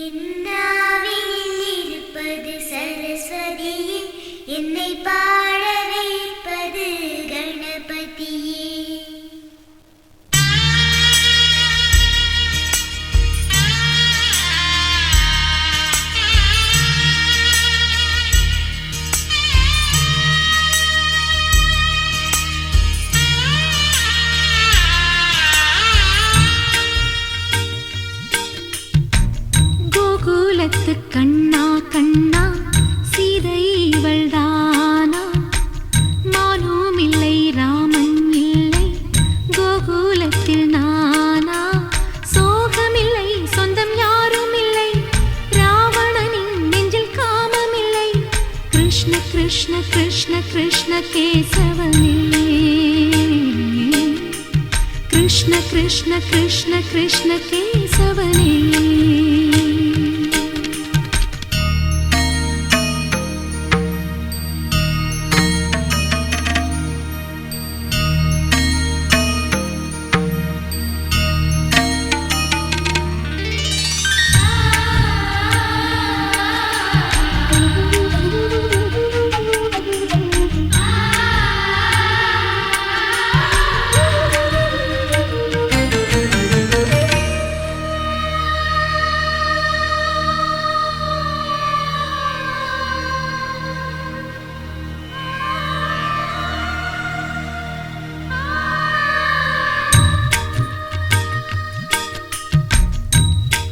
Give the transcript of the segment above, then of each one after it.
என்னாவில் இருப்பது சரஸ்வதியே, என்னை பாட வைப்பது கணபதியே. கோகுலத்து கண்ணா கண்ணா சீதை இவள்தானா? மானும் இல்லை ராமன் இல்லை கோகுலத்தில் நானா? சோகமில்லை சொந்தம் யாரும் இல்லை, ராவணனின் நெஞ்சில் காமமில்லை. கிருஷ்ண கிருஷ்ண கிருஷ்ண கிருஷ்ண கேசவனே, கிருஷ்ண கிருஷ்ண கிருஷ்ண கிருஷ்ண கேசவனே.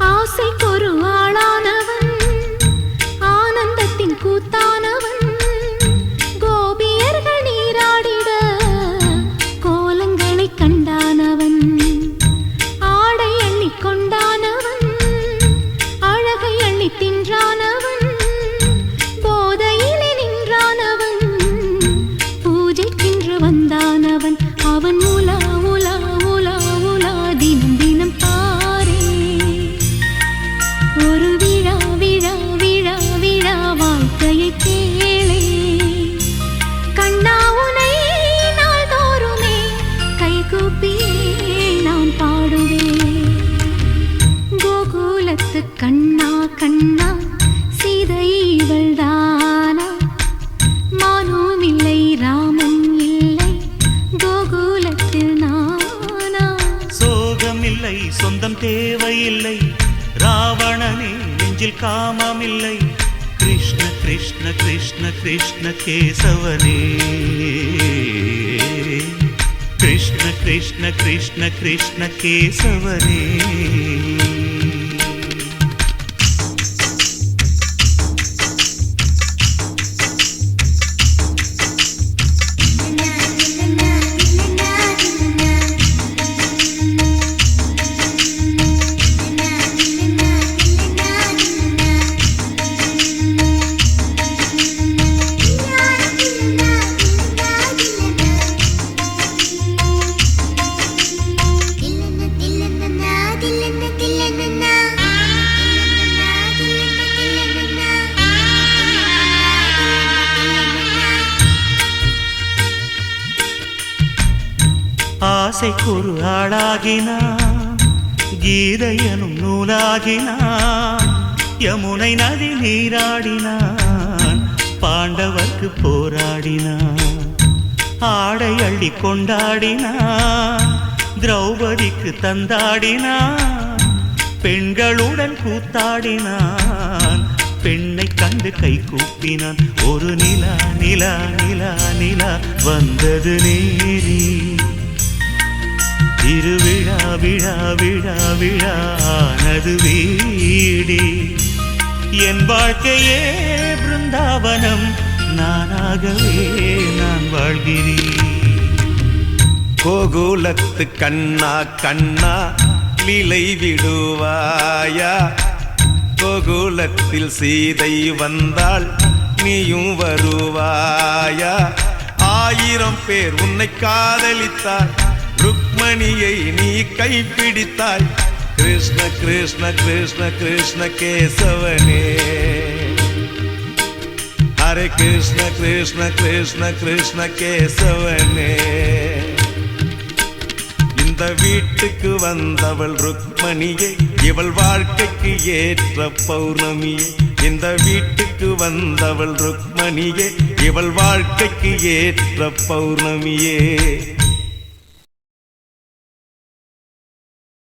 ஆசைக்கொரு ஆளானவன், ஆனந்தத்தின் கூத்தானவன், கோபியர்கள் நீராடிட கோலங்களை கண்டானவன். ஆடை அள்ளி கொண்டானவன், அழகை அள்ளி தின்றானவன், போதையிலே நின்றானவன், பூஜைக்கென்று வந்தானவன். அவன் உலா உலா உலா உலா தினம் தினம் பாரே, ஒரு விழா விழா விழா விழா வாழ்க்கையை கேளே. கண்ணா உனை நாள்தோறுமே கைகூப்பியே நான் பாடுவேன். கோகுலத்து கண்ணா கண்ணா சீதை இவள்தானா? மானும் இல்லை ராமன் இல்லை கோகுலத்தில் நானா? சோகமில்லை சொந்தம் தேவையில்லை, ராவணனே நெஞ்சில் காமமில்லை. கிருஷ்ண கிருஷ்ண கிருஷ்ண கிருஷ்ண கேசவனே, கிருஷ்ண கிருஷ்ண கிருஷ்ண கிருஷ்ண கேசவனே. ஆசைக்கொரு ஆளாகினான், கீதையனும் நூலாகினான், யமுனை நதி நீராடினான், பாண்டவர்க்கு போராடினான். ஆடை அள்ளி கொண்டாடினான், திரௌபதிக்கு தந்தாடினான், பெண்களுடன் கூத்தாடினான், பெண்ணை கண்டு கை கூப்பினான். ஒரு நிலா நிலா நிலா நிலா வந்தது நேரி, திருவிழா விழா விழா விழானது வீடி. என் வாழ்க்கையே பிருந்தாவனம், நானாகவே நான் வாழ்கிறேன். கோகுலத்து கண்ணா கண்ணா லீலை விடுவாயா? கோகுலத்தில் சீதை வந்தாள், நீயும் வருவாயா? 1000 பேர் உன்னை காதலித்தார், ருக்மணியை நீ கைப்பிடித்தாய். கிருஷ்ண கிருஷ்ண கிருஷ்ண கிருஷ்ண கேசவனே, ஹரே கிருஷ்ண கிருஷ்ண கிருஷ்ண கிருஷ்ண கேசவனே. இந்த வீட்டுக்கு வந்தவள் ருக்மணியே இவள் வாழ்க்கைக்கு ஏற்ற பௌர்ணமியே இந்த வீட்டுக்கு வந்தவள் ருக்மணியே இவள் வாழ்க்கைக்கு ஏற்ற பௌர்ணமியே